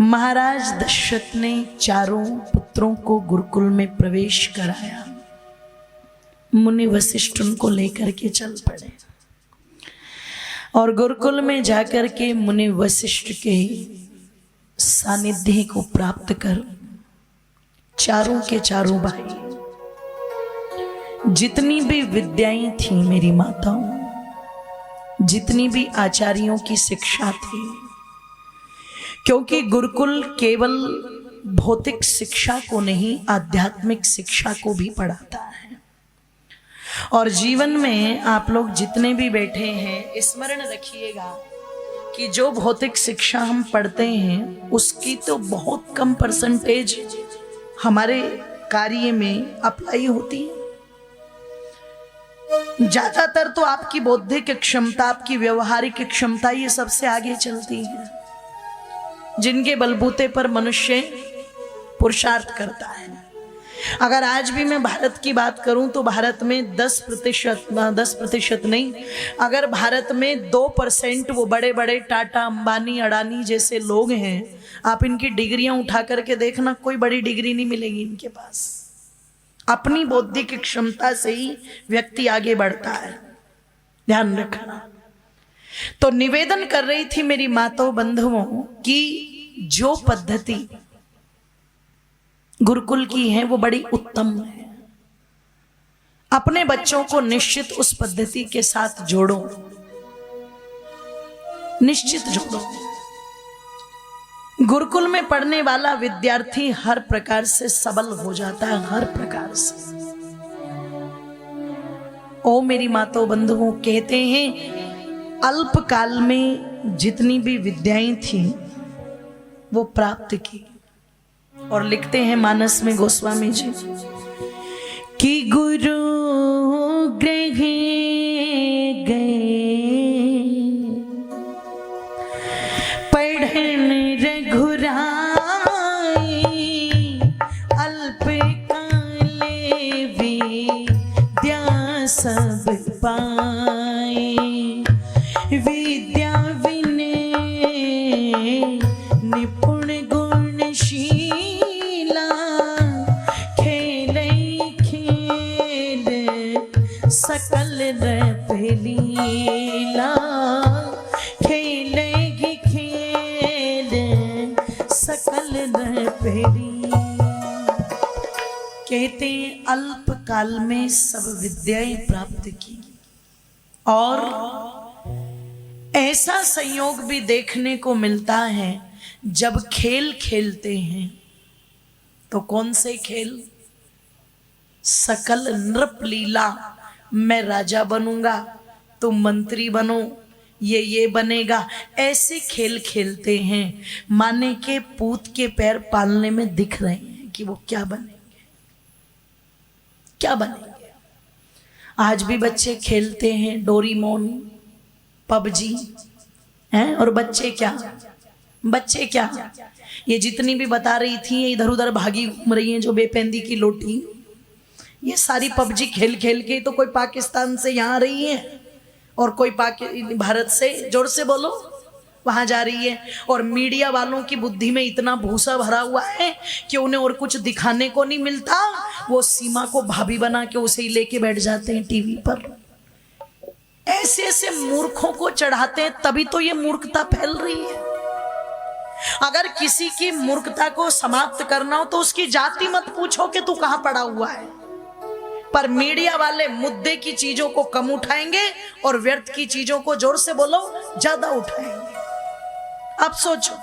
महाराज दशरथ ने चारों पुत्रों को गुरुकुल में प्रवेश कराया। मुनि वशिष्ठ उनको लेकर के चल पड़े और गुरुकुल में जाकर के मुनि वशिष्ठ के सानिध्य को प्राप्त कर चारों के चारों भाई जितनी भी विद्याएं थी मेरी माताओं, जितनी भी आचार्यों की शिक्षा थी, क्योंकि गुरुकुल केवल भौतिक शिक्षा को नहीं आध्यात्मिक शिक्षा को भी पढ़ाता है। और जीवन में आप लोग जितने भी बैठे हैं स्मरण रखिएगा कि जो भौतिक शिक्षा हम पढ़ते हैं उसकी तो बहुत कम परसेंटेज हमारे कार्य में अप्लाई होती है। ज्यादातर तो आपकी बौद्धिक क्षमता, आपकी व्यवहारिक क्षमता ये सबसे आगे चलती है, जिनके बलबूते पर मनुष्य पुरुषार्थ करता है। अगर आज भी मैं भारत की बात करूं तो भारत में 10% नहीं, अगर भारत में 2% वो बड़े बड़े टाटा, अंबानी, अडानी जैसे लोग हैं, आप इनकी डिग्रियां उठा करके देखना, कोई बड़ी डिग्री नहीं मिलेगी इनके पास। अपनी बौद्धिक क्षमता से ही व्यक्ति आगे बढ़ता है, ध्यान रखना। तो निवेदन कर रही थी मेरी माताओं बंधुओं कि जो पद्धति गुरुकुल की है वो बड़ी उत्तम है। अपने बच्चों को निश्चित उस पद्धति के साथ जोड़ो, निश्चित जोड़ो। गुरुकुल में पढ़ने वाला विद्यार्थी हर प्रकार से सबल हो जाता है, हर प्रकार से। ओ मेरी माताओं बंधुओं, कहते हैं अल्प काल में जितनी भी विद्याएं थी वो प्राप्त की। और लिखते हैं मानस में गोस्वामी जी कि गुरु गृह गए पढ़न रघुराई, अल्प काले विद्या सब पाए, विद्या विनय निपुण सकल लीला, खेलेगी खेल सकल पहली। कहते हैं अल्प काल में सब विद्याएं प्राप्त की। और ऐसा संयोग भी देखने को मिलता है जब खेल खेलते हैं तो कौन से खेल? सकल नृप लीला, मैं राजा बनूंगा, तुम मंत्री बनो, ये बनेगा, ऐसे खेल खेलते हैं। माने के पूत के पैर पालने में दिख रहे हैं कि वो क्या बनेंगे, क्या बनेंगे। आज भी बच्चे खेलते हैं डोरीमोन, पबजी हैं। और बच्चे क्या ये जितनी भी बता रही थी इधर उधर भागी घूम रही हैं जो बेपेंदी की लोटी, ये सारी पबजी खेल खेल के तो कोई पाकिस्तान से यहाँ रही है और कोई भारत से, जोर से बोलो, वहां जा रही है। और मीडिया वालों की बुद्धि में इतना भूसा भरा हुआ है कि उन्हें और कुछ दिखाने को नहीं मिलता, वो सीमा को भाभी बना के उसे ही लेके बैठ जाते हैं टीवी पर। ऐसे ऐसे मूर्खों को चढ़ाते हैं, तभी तो ये मूर्खता फैल रही है। अगर किसी की मूर्खता को समाप्त करना हो तो उसकी जाति मत पूछो कि तू कहां पड़ा हुआ है, पर मीडिया वाले मुद्दे की चीजों को कम उठाएंगे और व्यर्थ की चीजों को, जोर से बोलो, ज्यादा उठाएंगे। अब सोचो,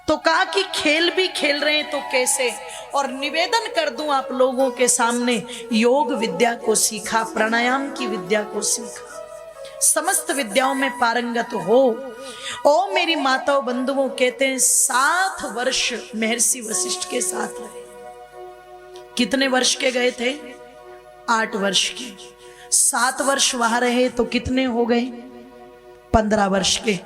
तो कहा कि खेल भी खेल रहे हैं तो कैसे। और निवेदन कर दूं आप लोगों के सामने, योग विद्या को सीखा, प्राणायाम की विद्या को सीखा, समस्त विद्याओं में पारंगत हो। ओ मेरी माताओं बंधुओं, कहते हैं 7 वर्ष महर्षि वशिष्ठ के साथ रहे। कितने वर्ष के गए थे? 8 वर्ष के। 7 वर्ष वहां रहे तो कितने हो गए? 15 वर्ष के।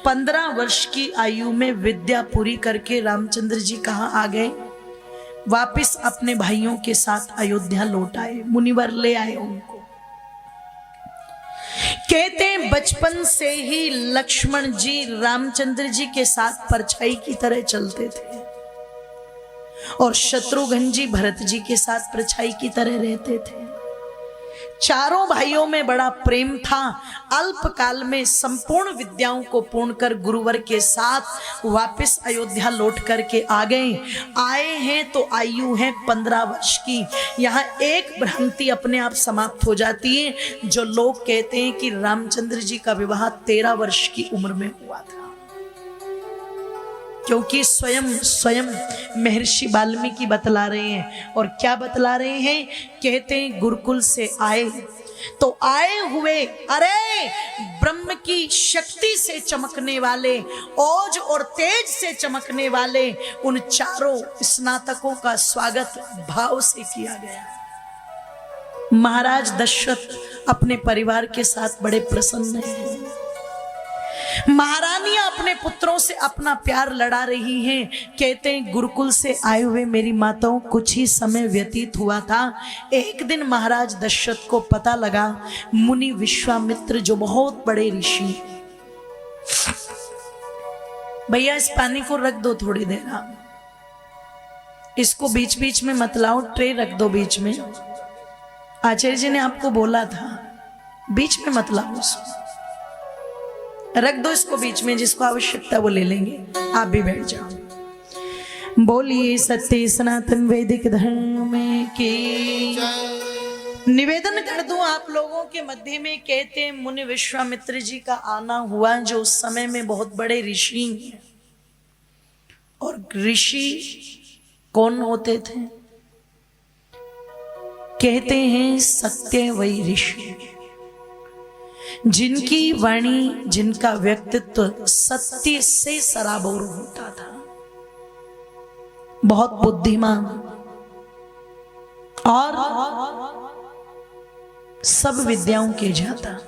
15 वर्ष की आयु में विद्या पूरी करके रामचंद्र जी कहाँ आ गए? वापिस अपने भाइयों के साथ अयोध्या लौट आए। मुनिवर ले आए उनको कहते हैं बचपन से ही लक्ष्मण जी रामचंद्र जी के साथ परछाई की तरह चलते थे और शत्रुघ्न जी भरत जी के साथ परछाई की तरह रहते थे। चारों भाइयों में बड़ा प्रेम था। अल्पकाल में संपूर्ण विद्याओं को पूर्ण कर गुरुवर के साथ वापस अयोध्या लौट करके आ गए। आए हैं तो आयु है 15 वर्ष की। यहाँ एक भ्रांति अपने आप समाप्त हो जाती है, जो लोग कहते हैं कि रामचंद्र जी का विवाह 13 वर्ष की उम्र में हुआ था, क्योंकि स्वयं महर्षि वाल्मीकि बतला रहे हैं। और क्या बतला रहे हैं? कहते हैं गुरुकुल से आए तो आए हुए, अरे ब्रह्म की शक्ति से चमकने वाले, ओज और तेज से चमकने वाले उन चारों स्नातकों का स्वागत भाव से किया गया। महाराज दशरथ अपने परिवार के साथ बड़े प्रसन्न हैं। महारानियां अपने पुत्रों से अपना प्यार लड़ा रही हैं। कहते हैं गुरुकुल से आए हुए मेरी माताओं कुछ ही समय व्यतीत हुआ था। एक दिन महाराज दशरथ को पता लगा मुनि विश्वामित्र जो बहुत बड़े ऋषि, भैया इस पानी को रख दो थोड़ी देर, आप इसको बीच बीच में मत लाओ, ट्रे रख दो बीच में। आचार्य जी ने आपको बोला था बीच में मत लाओ, उसको रख दो, इसको बीच में, जिसको आवश्यकता वो ले लेंगे, आप भी बैठ जाओ। बोलिए सत्य सनातन वैदिक धर्म की। निवेदन कर दूं आप लोगों के मध्य में, कहते हैं मुनि विश्वामित्र जी का आना हुआ, जो उस समय में बहुत बड़े ऋषि हैं। और ऋषि कौन होते थे? कहते हैं सत्य वही ऋषि, जिनकी वाणी, जिनका व्यक्तित्व सत्य से सराबोर होता था, बहुत बुद्धिमान और सब विद्याओं के ज्ञाता,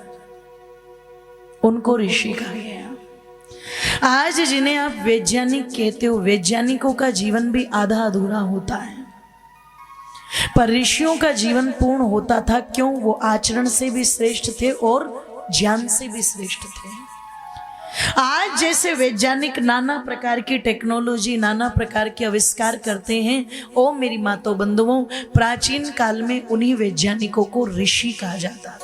उनको ऋषि कहा गया। आज जिन्हें आप वैज्ञानिक कहते हो, वैज्ञानिकों का जीवन भी आधा अधूरा होता है, पर ऋषियों का जीवन पूर्ण होता था। क्यों? वो आचरण से भी श्रेष्ठ थे और ज्ञान से भी श्रेष्ठ थे। आज जैसे वैज्ञानिक नाना प्रकार की टेक्नोलॉजी, नाना प्रकार के आविष्कार करते हैं, ओ मेरी माताओं बंधुओं, प्राचीन काल में उन्हीं वैज्ञानिकों को ऋषि कहा जाता था।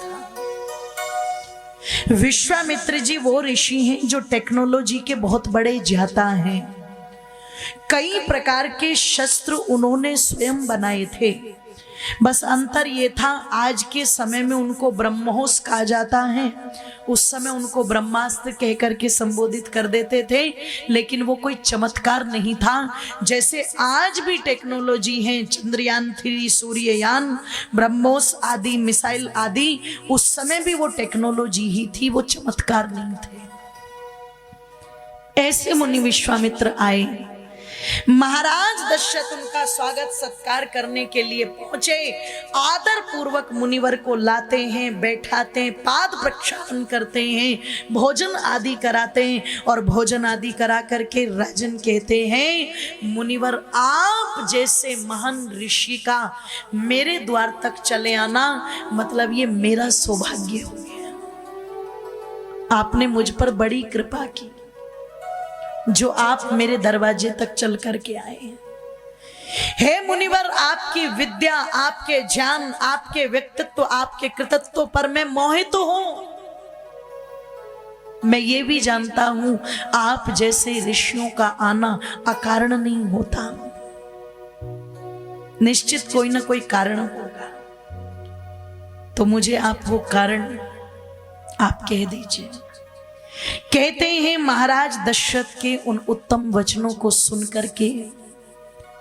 विश्वामित्र जी वो ऋषि हैं जो टेक्नोलॉजी के बहुत बड़े ज्ञाता हैं। कई प्रकार के शस्त्र उन्होंने स्वयं बनाए थे। बस अंतर ये था, आज के समय में उनको ब्रह्मोस कहा जाता है, उस समय उनको ब्रह्मास्त्र कह करके संबोधित कर देते थे, लेकिन वो कोई चमत्कार नहीं था। जैसे आज भी टेक्नोलॉजी है, चंद्रयान 3, सूर्ययान, ब्रह्मोस आदि, मिसाइल आदि, उस समय भी वो टेक्नोलॉजी ही थी, वो चमत्कार नहीं थे। ऐसे मुनि विश्वामित्र आए, महाराज दशरथ उनका स्वागत सत्कार करने के लिए पहुंचे। आदर पूर्वक मुनिवर को लाते हैं, बैठाते हैं, पाद प्रक्षालन करते हैं, भोजन आदि कराते हैं। और भोजन आदि करा करके राजन कहते हैं मुनिवर आप जैसे महान ऋषि का मेरे द्वार तक चले आना, मतलब ये मेरा सौभाग्य हो गया। आपने मुझ पर बड़ी कृपा की जो आप मेरे दरवाजे तक चल करके आए हैं। हे मुनिवर, आपकी विद्या, आपके ज्ञान, आपके व्यक्तित्व, आपके कृतित्व पर मैं मोहित हूं। मैं ये भी जानता हूं आप जैसे ऋषियों का आना अकारण नहीं होता, निश्चित कोई ना कोई कारण होगा। तो मुझे आप वो कारण आप कह दीजिए। कहते हैं महाराज दशरथ के उन उत्तम वचनों को सुनकर के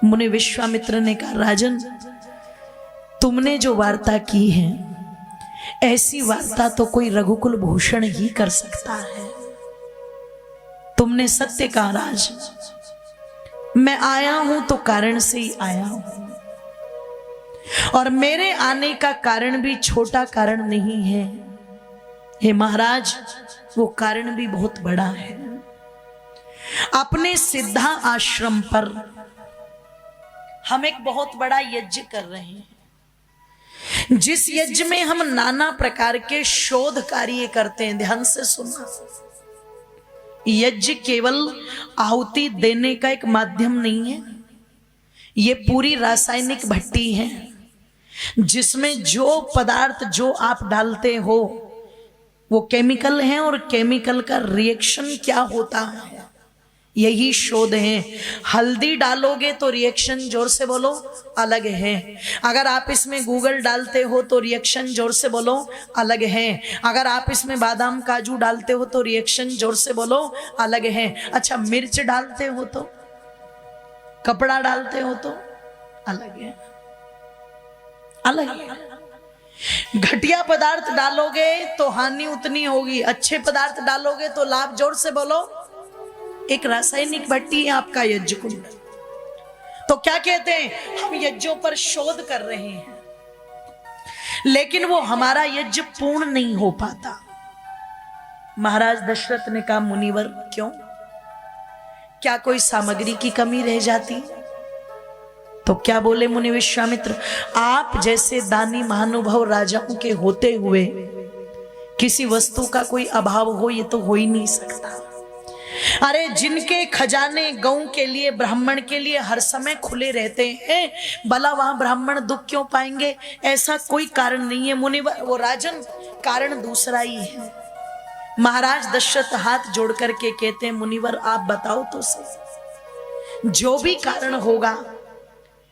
मुनि विश्वामित्र ने कहा, राजन तुमने जो वार्ता की है, ऐसी वार्ता तो कोई रघुकुल भूषण ही कर सकता है। तुमने सत्य कहा राज, मैं आया हूं तो कारण से ही आया हूं, और मेरे आने का कारण भी छोटा कारण नहीं है। हे महाराज, वो कारण भी बहुत बड़ा है। अपने सिद्धा आश्रम पर हम एक बहुत बड़ा यज्ञ कर रहे हैं। जिस यज्ञ में हम नाना प्रकार के शोध कार्य करते हैं, ध्यान से सुनना, यज्ञ केवल आहुति देने का एक माध्यम नहीं है, ये पूरी रासायनिक भट्टी है जिसमें जो पदार्थ जो आप डालते हो वो केमिकल हैं और केमिकल का रिएक्शन क्या होता है यही शोध है। हल्दी डालोगे तो रिएक्शन, जोर से बोलो, अलग है। अगर आप इसमें गूगल डालते हो तो रिएक्शन, जोर से बोलो, अलग है। अगर आप इसमें बादाम काजू डालते हो तो रिएक्शन, जोर से बोलो, अलग है। अच्छा, मिर्च डालते हो तो, कपड़ा डालते हो तो अलग है, अलग है। घटिया पदार्थ डालोगे तो हानि उतनी होगी, अच्छे पदार्थ डालोगे तो लाभ, जोर से बोलो। एक रासायनिक भट्टी है आपका यज्ञ कुंड। तो क्या कहते हैं, हम यज्ञों पर शोध कर रहे हैं लेकिन वो हमारा यज्ञ पूर्ण नहीं हो पाता। महाराज दशरथ ने कहा, मुनिवर क्यों, क्या कोई सामग्री की कमी रह जाती? तो क्या बोले मुनि विश्वामित्र, आप जैसे दानी महानुभाव राजाओं के होते हुए किसी वस्तु का कोई अभाव हो, ये तो हो ही नहीं सकता। अरे जिनके खजाने गऊ के लिए, ब्राह्मण के लिए हर समय खुले रहते हैं, भला वहां ब्राह्मण दुख क्यों पाएंगे? ऐसा कोई कारण नहीं है मुनिवर, वो राजन, कारण दूसरा ही है। महाराज दशरथ हाथ जोड़ करके कहते हैं, मुनिवर आप बताओ तो सही, जो भी कारण होगा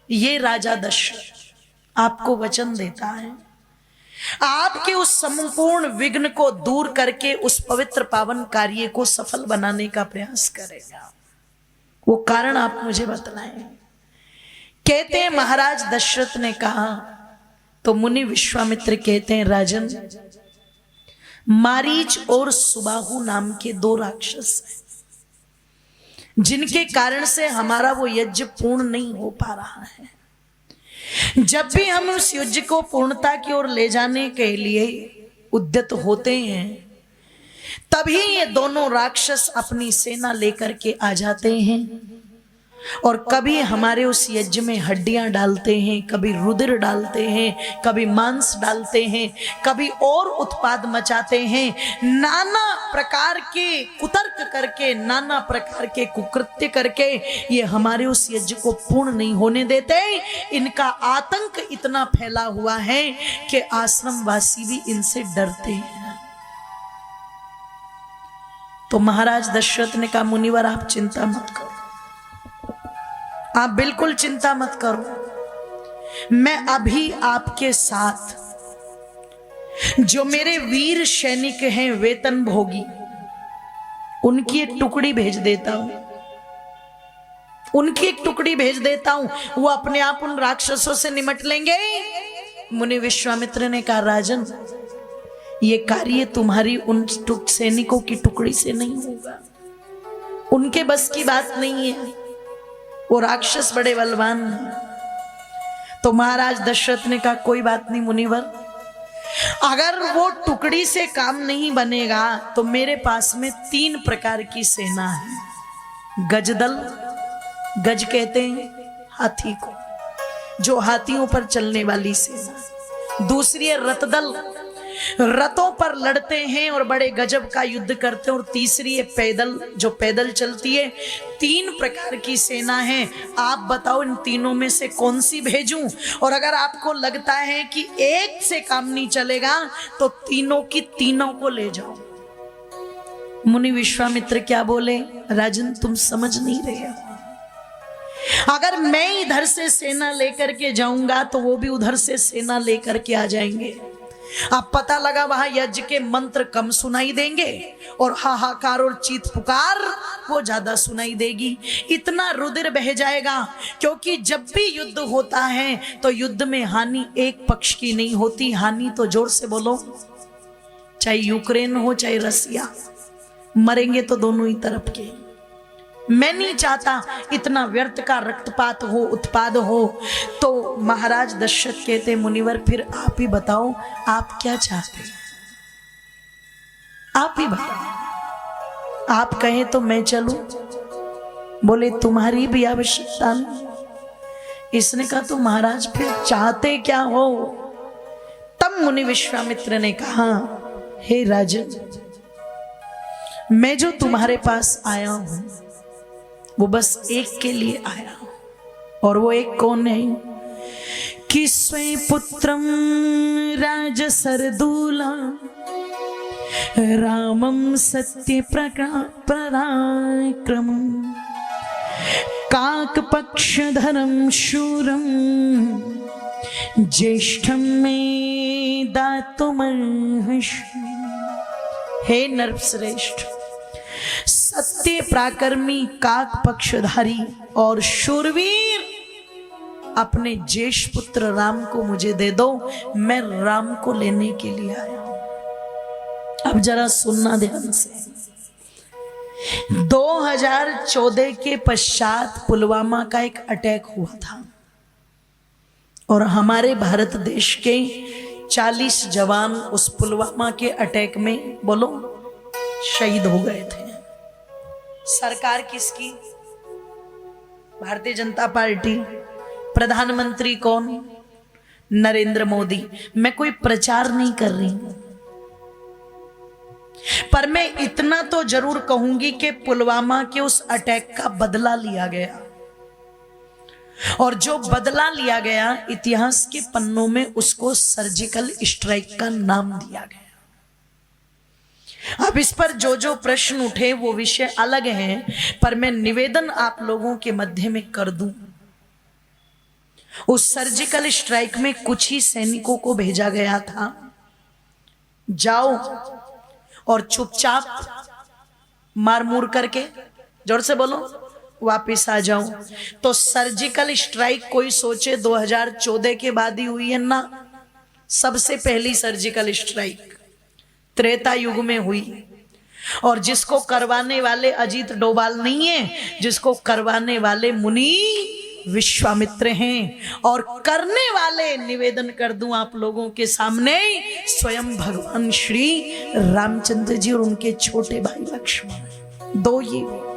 ये राजा दशरथ आपको वचन देता है, आपके उस संपूर्ण विघ्न को दूर करके उस पवित्र पावन कार्य को सफल बनाने का प्रयास करेगा। वो कारण आप मुझे बतलाएं। कहते हैं महाराज दशरथ ने कहा, तो मुनि विश्वामित्र कहते हैं, राजन, मारीच और सुबाहु नाम के दो राक्षस हैं जिनके कारण से हमारा वो यज्ञ पूर्ण नहीं हो पा रहा है। जब भी हम उस यज्ञ को पूर्णता की ओर ले जाने के लिए उद्यत होते हैं, तभी ये दोनों राक्षस अपनी सेना लेकर के आ जाते हैं और कभी हमारे उस यज्ञ में हड्डियां डालते हैं, कभी रुधिर डालते हैं, कभी मांस डालते हैं, कभी और उत्पाद मचाते हैं, नाना प्रकार के कुतर्क करके, नाना प्रकार के कुकृत्य करके ये हमारे उस यज्ञ को पूर्ण नहीं होने देते। इनका आतंक इतना फैला हुआ है कि आश्रमवासी भी इनसे डरते हैं। तो महाराज दशरथ ने कहा, मुनिवर आप चिंता मत करो, आप बिल्कुल चिंता मत करो, मैं अभी आपके साथ जो मेरे वीर सैनिक हैं, वेतन भोगी, उनकी एक टुकड़ी भेज देता हूं, उनकी एक टुकड़ी भेज देता हूं, वो अपने आप उन राक्षसों से निमट लेंगे। मुनि विश्वामित्र ने कहा, राजन, ये कार्य तुम्हारी उन सैनिकों की टुकड़ी से नहीं होगा, उनके बस की बात नहीं है, वो राक्षस बड़े बलवान हैं। तो महाराज दशरथ ने कहा, कोई बात नहीं मुनिवर, अगर वो टुकड़ी से काम नहीं बनेगा तो मेरे पास में 3 प्रकार की सेना है। गजदल, गज कहते हैं हाथी को, जो हाथियों पर चलने वाली सेना। दूसरी है रथदल, रथों पर लड़ते हैं और बड़े गजब का युद्ध करते हैं। और तीसरी है पैदल, जो पैदल चलती है। 3 प्रकार की सेना है। आप बताओ इन तीनों में से कौन सी भेजूं? और अगर आपको लगता है कि एक से काम नहीं चलेगा तो तीनों की तीनों को ले जाओ। मुनि विश्वामित्र क्या बोले, राजन तुम समझ नहीं रहे हो, अगर मैं इधर से सेना लेकर के जाऊंगा तो वो भी उधर से सेना लेकर के आ जाएंगे। अब पता लगा वहां यज्ञ के मंत्र कम सुनाई देंगे और हाहाकार और चीत पुकार वो ज्यादा सुनाई देगी। इतना रुधिर बह जाएगा, क्योंकि जब भी युद्ध होता है तो युद्ध में हानि एक पक्ष की नहीं होती, हानि तो जोर से बोलो, चाहे यूक्रेन हो चाहे रसिया, मरेंगे तो दोनों ही तरफ के। मैं नहीं चाहता इतना व्यर्थ का रक्तपात हो, उत्पाद हो। तो महाराज दशरथ कहते, मुनिवर फिर आप ही बताओ आप क्या चाहते हैं, आप ही बताओ, आप कहें तो मैं चलूं। बोले तुम्हारी भी आवश्यकता नहीं। इसने कहा तो महाराज फिर चाहते क्या हो? तब मुनि विश्वामित्र ने कहा, हे राजन, मैं जो तुम्हारे पास आया हूं वो बस एक के लिए आया हूं, और वो एक कौन है कि स्वयं पुत्रम राजसरदूला रामम सत्य पराक्रम काकपक्षधरम शूरम ज्येष्ठम में दातुमर्हसि। हे नरश्रेष्ठ, सत्य पराक्रमी काक पक्षधारी और शूरवीर अपने ज्येष्ठ पुत्र राम को मुझे दे दो, मैं राम को लेने के लिए आया हूं। अब जरा सुनना ध्यान से। 2014 के पश्चात पुलवामा का एक अटैक हुआ था और हमारे भारत देश के 40 जवान उस पुलवामा के अटैक में बोलो शहीद हो गए थे। सरकार किसकी? भारतीय जनता पार्टी। प्रधानमंत्री कौन? नरेंद्र मोदी। मैं कोई प्रचार नहीं कर रही हूं, पर मैं इतना तो जरूर कहूंगी कि पुलवामा के उस अटैक का बदला लिया गया, और जो बदला लिया गया इतिहास के पन्नों में उसको सर्जिकल स्ट्राइक का नाम दिया गया। अब इस पर जो प्रश्न उठे वो विषय अलग है, पर मैं निवेदन आप लोगों के मध्य में कर दूं। उस सर्जिकल स्ट्राइक में कुछ ही सैनिकों को भेजा गया था, जाओ और चुपचाप मार मूर करके, जोर से बोलो, वापिस आ जाओ। तो सर्जिकल स्ट्राइक कोई सोचे 2014 के बाद ही हुई है ना, सबसे पहली सर्जिकल स्ट्राइक त्रेता युग में हुई, और जिसको करवाने वाले अजीत डोभाल नहीं है, जिसको करवाने वाले मुनि विश्वामित्र हैं, और करने वाले निवेदन कर दूं आप लोगों के सामने स्वयं भगवान श्री रामचंद्र जी और उनके छोटे भाई लक्ष्मण। दो ये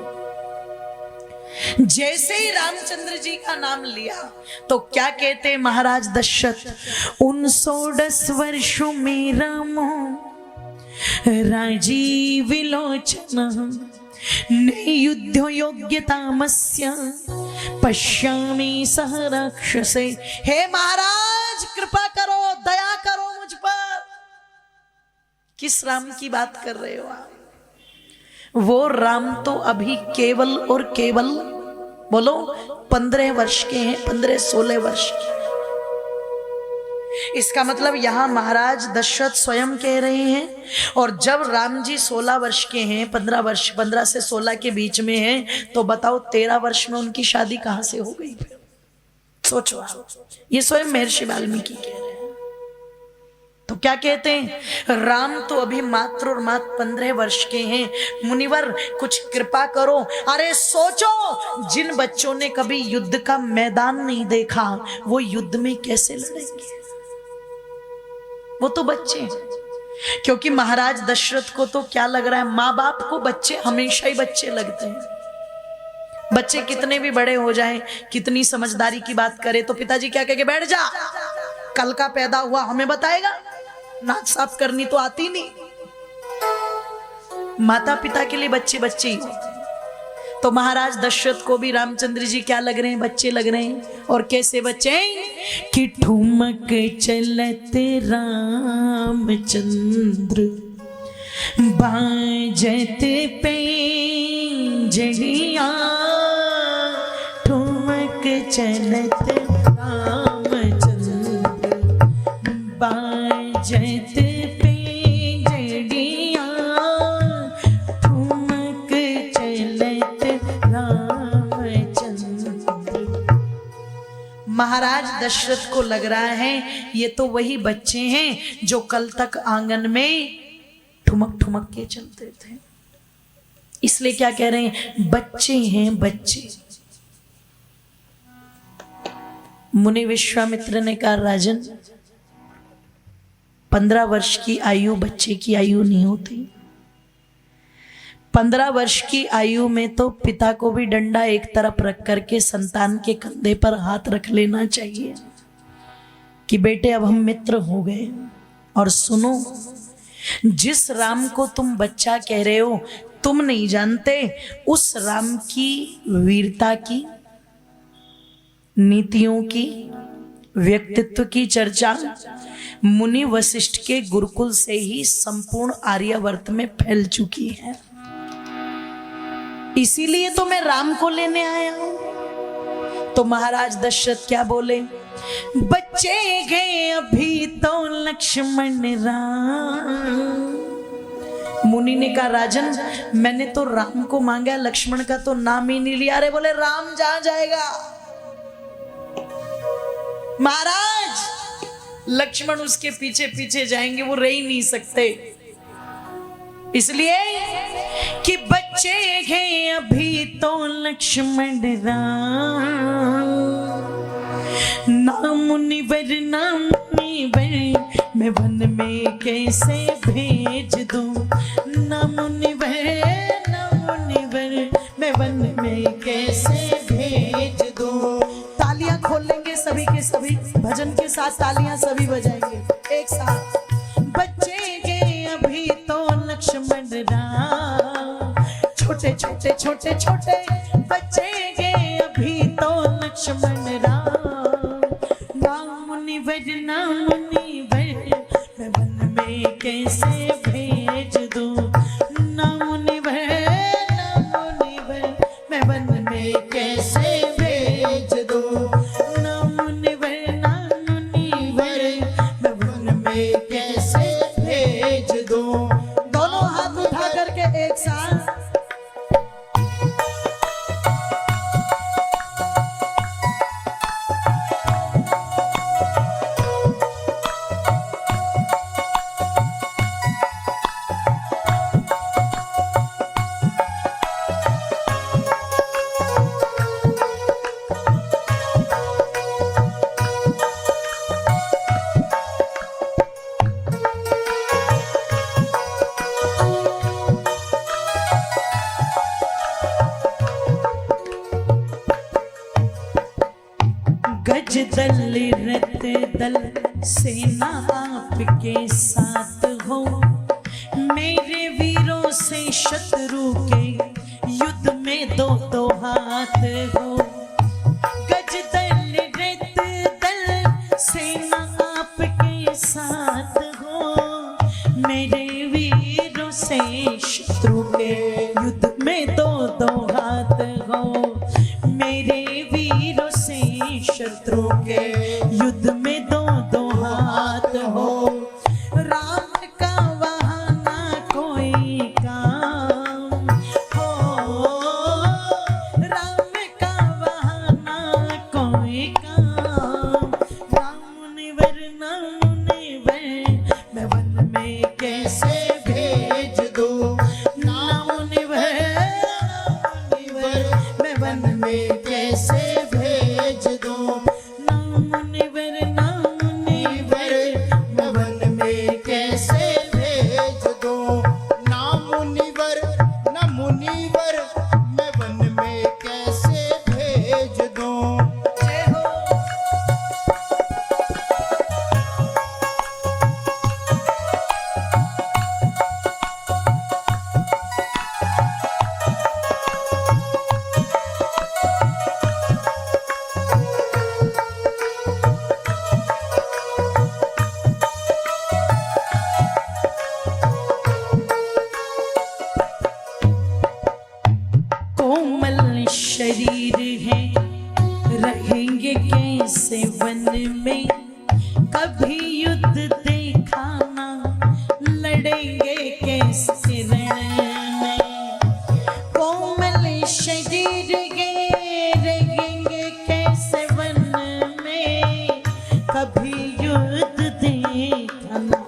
जैसे ही रामचंद्र जी का नाम लिया तो क्या कहते महाराज दशरथ, 19 वर्षों में राम राजीव विलोचन युद्ध योग्यतामस्य पश्यामि सह राक्षसे। हे महाराज कृपा करो, दया करो मुझ पर। किस राम की बात कर रहे हो आप? वो राम तो अभी केवल और केवल बोलो 15 वर्ष के हैं, 15-16 वर्ष के। इसका मतलब यहां महाराज दशरथ स्वयं कह रहे हैं, और जब राम जी 16 वर्ष के हैं, 15 से 16 के बीच में हैं, तो बताओ 13 वर्ष में उनकी शादी कहां से हो गई? सोचो आप, ये स्वयं महर्षि वाल्मीकि कह रहे हैं। तो क्या कहते हैं, राम तो अभी मात्र और मात्र 15 वर्ष के हैं, मुनिवर कुछ कृपा करो। अरे सोचो, जिन बच्चों ने कभी युद्ध का मैदान नहीं देखा वो युद्ध में कैसे लड़ेंगे? वो तो बच्चे हैं। क्योंकि महाराज दशरथ को तो क्या लग रहा है, माँ बाप को बच्चे हमेशा ही बच्चे लगते हैं। बच्चे कितने भी बड़े हो जाएं, कितनी समझदारी की बात करे, तो पिताजी क्या कह के बैठ जा, कल का पैदा हुआ हमें बताएगा, नाक साफ करनी तो आती नहीं। माता पिता के लिए बच्चे बच्चे ही होते हैं। तो महाराज दशरथ को भी रामचंद्र जी क्या लग रहे हैं, बच्चे लग रहे हैं। और कैसे बच्चे कि ठुमक चलते रामचंद्र बाजते पैंजड़िया, ठुमक चलते रामचंद्र बाजते महाराज दशरथ को लग रहा है ये तो वही बच्चे हैं जो कल तक आंगन में ठुमक ठुमक के चलते थे। इसलिए क्या कह रहे हैं, बच्चे हैं बच्चे। मुनि विश्वामित्र ने कहा, राजन 15 वर्ष की आयु बच्चे की आयु नहीं होती। 15 वर्ष की आयु में तो पिता को भी डंडा एक तरफ रख करके संतान के कंधे पर हाथ रख लेना चाहिए कि बेटे अब हम मित्र हो गए। और सुनो, जिस राम को तुम बच्चा कह रहे हो, तुम नहीं जानते उस राम की वीरता की, नीतियों की, व्यक्तित्व की चर्चा मुनि वशिष्ठ के गुरुकुल से ही संपूर्ण आर्यावर्त में फैल चुकी है। इसीलिए तो मैं राम को लेने आया हूं। तो महाराज दशरथ क्या बोले, बच्चे गए अभी तो लक्ष्मण राम। मुनि ने कहा, राजन मैंने तो राम को मांगा, लक्ष्मण का तो नाम ही नहीं लिया। अरे बोले, राम जहां जाएगा महाराज, लक्ष्मण उसके पीछे पीछे जाएंगे, वो रह ही नहीं सकते। इसलिए कि बच्चे हैं अभी तो लक्ष्मण राम, नाम मुनिवर मैं वन में कैसे भेज दूं, नाम मुनिवर मैं वन में कैसे भेज दूं। तालियां खोलेंगे सभी के सभी, भजन के साथ तालियां सभी बजाएंगे एक साथ। बच्चे गए अभी तो लक्ष्मण राम, छोटे छोटे छोटे छोटे बच्चे गए अभी तो लक्ष्मण राम, नाम मुनिवर मैं वन में कैसे भेज दूं, नाम मुनिवर मैं वन में कैसे भेज दूं, नाम मुनिवर मैं वन में कैसे भेज दूं। दोनों हाथ उठा करके एक साथ। गज दल रत दल सेना आपके साथ हो, मेरे वीरों से शत्रु के युद्ध में दो दो हाथ हो। गज दल रत दल सेना आपके साथ हो, मेरे वीरों से शत्रु के युद्ध में दो दो हाथ हो, मेरे वीरों से शत्रु के युद्ध में दो दो हाथ हो। राम का वहाँ ना कोई काम हो, राम का वहाँ ना कोई काम, राम मुनिवर मैं वन में कैसे भेज दूं, नाम मुनिवर मैं वन में कैसे भेज दूं, नाम मुनिवर मैं वन में कैसे भेज दूं, नाम मुनिवर मैं वन में कैसे भेज दूं। जय हो। कोमल शरीर है, रहेंगे कैसे वन में, कभी युद्ध देखा ना, लड़ेंगे कैसे रण में। कोमल शरीर है, रहेंगे कैसे वन में, कभी युद्ध देखा ना,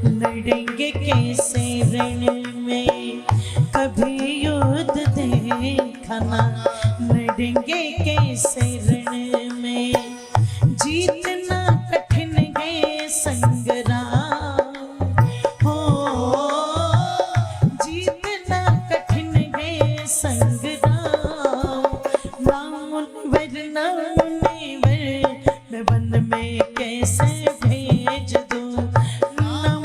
लड़ेंगे कैसे रण में, कभी युद्ध देखा ना, लड़ेंगे कैसे रण में। जीतना कठिन है संग्राम हो, जीतना कठिन है संग्राम, नाम मुनिवर मैं वन में कैसे भेज दूं, नाम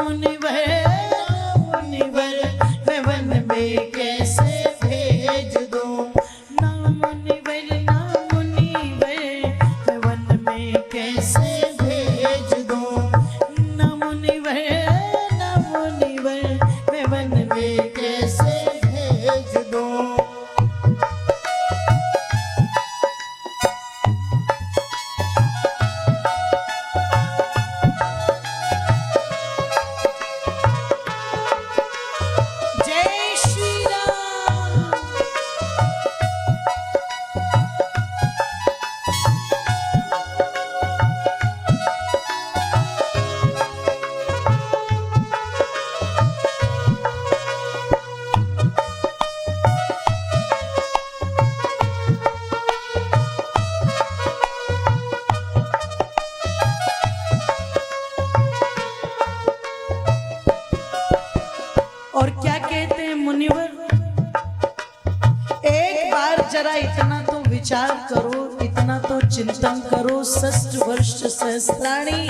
इतना तो विचार करो, इतना तो चिंतन करो। 6 वर्ष सहस्राणी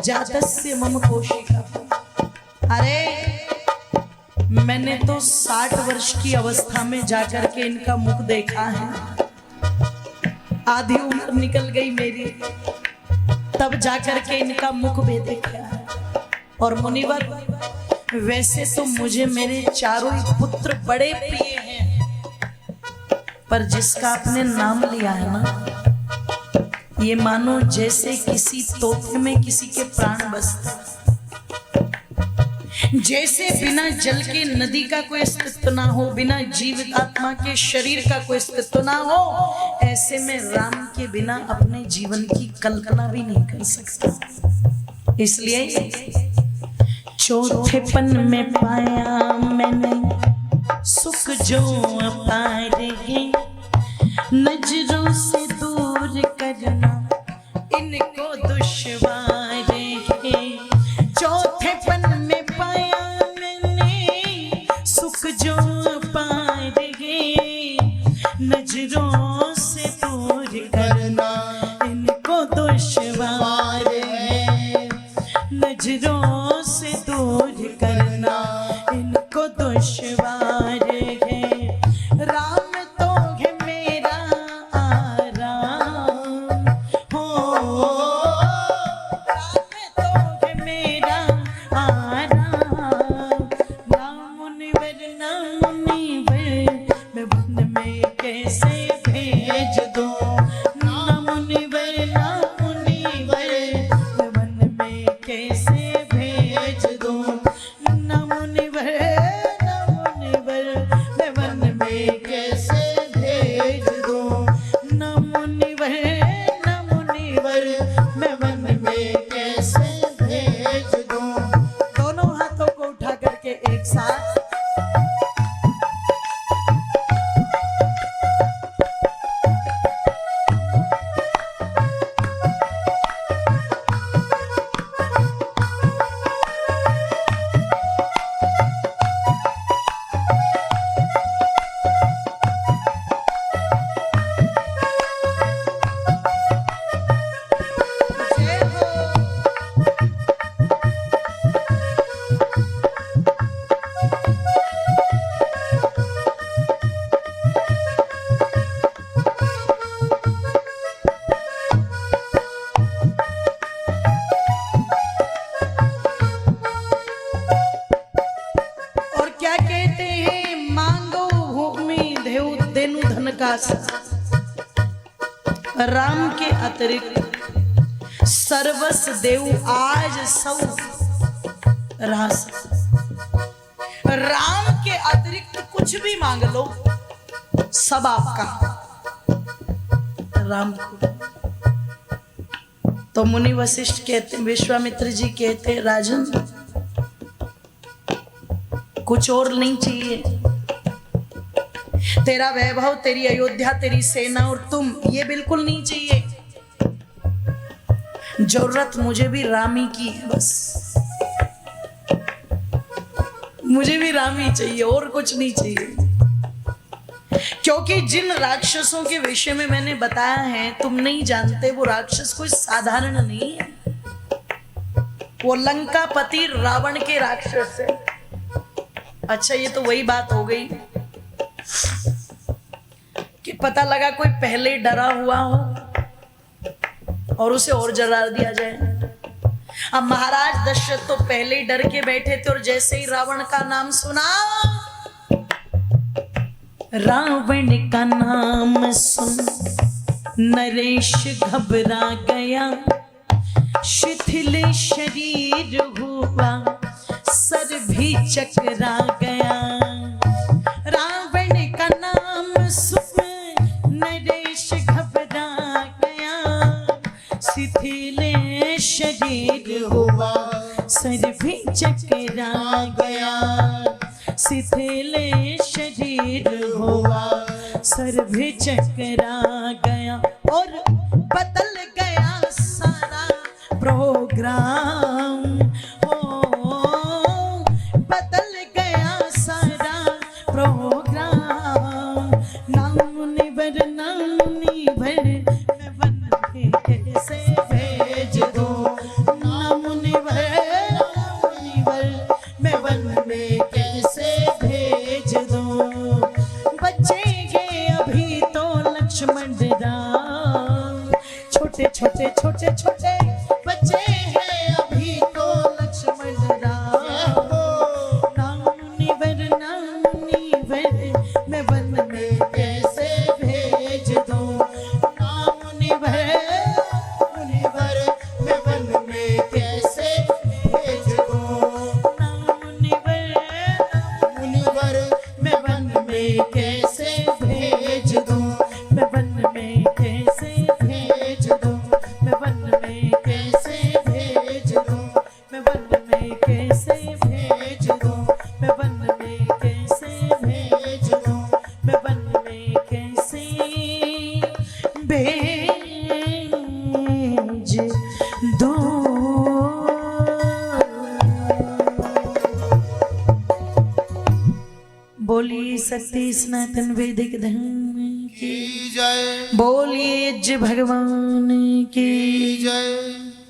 जातस्य मम कौशिका। अरे मैंने तो 60 वर्ष की अवस्था में जाकर के इनका मुख देखा है। आधी उम्र निकल गई मेरी, तब जाकर के इनका मुख भी देखा है। और मुनिवर, वैसे तो मुझे मेरे चारों ही पुत्र बड़े प्रिय हैं, पर जिसका आपने नाम लिया है ना, ये मानो जैसे किसी तोते में किसी के प्राण बसते, जैसे बिना जल के नदी का कोई अस्तित्व ना हो, बिना जीवित आत्मा के शरीर का कोई अस्तित्व ना हो, ऐसे में राम के बिना अपने जीवन की कल्पना भी नहीं कर सकता। इसलिए चौथेपन में पाया मैंने सुख जो अपार है, नजरों से दूर करना इनको दुश्वार है। चौथेपन में पाया मैंने सुख जो अपार है, नजरों से दूर करना इनको दुश्वार है, नजरों से दूर करना इनको दुश्वार है। राम तो है मेरा आराम हो, राम तो है मेरा आराम। नाम मुनिवर मैं वन में कैसे भेज दूं, नाम मुनिवर मैं वन में कैसे भेज दूं, नाम मुनिवर मैं वन में कैसे भेज दूं, नाम मुनिवर मैं वन में कैसे भेज दूं। दोनों हाथों को उठा करके एक साथ राम के अतिरिक्त सर्वस देव आज सौ रास। राम के अतिरिक्त कुछ भी मांग लो, सब आपका राम को। तो मुनि वशिष्ठ कहते, विश्वामित्र जी कहते, राजन कुछ और नहीं चाहिए, तेरा वैभव, तेरी अयोध्या, तेरी सेना और तुम, ये बिल्कुल नहीं चाहिए। जरूरत मुझे भी राम ही की है, बस मुझे भी राम ही चाहिए, और कुछ नहीं चाहिए। क्योंकि जिन राक्षसों के विषय में मैंने बताया है, तुम नहीं जानते, वो राक्षस कोई साधारण नहीं है। वो लंकापति रावण के राक्षस है। अच्छा, ये तो वही बात हो गई कि पता लगा कोई पहले डरा हुआ हो और उसे और जला दिया जाए। अब महाराज दशरथ तो पहले ही डर के बैठे थे, और जैसे ही रावण का नाम सुना, रावण का नाम सुन नरेश घबरा गया, शिथिल शरीर हुआ, सर भी चकरा गया। रावण का नाम सुन नरेश घबरा गया, शिथिल शरीर हुआ, सर भी चकरा गया, शिथिल शरीर हुआ, सर भी चकरा गया, और बदल गया सारा प्रोग्राम। बदल गया सारा प्रोग्राम। नाम मुनिवर वरना मुनिवर मैं वन में कैसे भेज दूं। ना मुनिवर मैं वन में कैसे भेज दूं। बचेंगे अभी तो लक्ष्मण राम, छोटे छोटे छोटे छोटे बच्चे हैं अभी तो लक्ष्मण राम। नाम मुनिवर मैं वन में कैसे भेज दूं। नाम मुनिवर मैं वन में कैसे भेज दूं। नाम मुनिवर मैं वन में कैसे भेज दूं। मैं वन में कैसे भेज दूं। मैं वन में कैसे भेज दूं। मैं वन में कैसे भेज दूं। मैं वन में कैसे भेज दूं। मैं वन में कैसे भेज दूं। बोलिए सत्य सनातन वैदिक धर्म की जय। बोलिए भगवान की जय।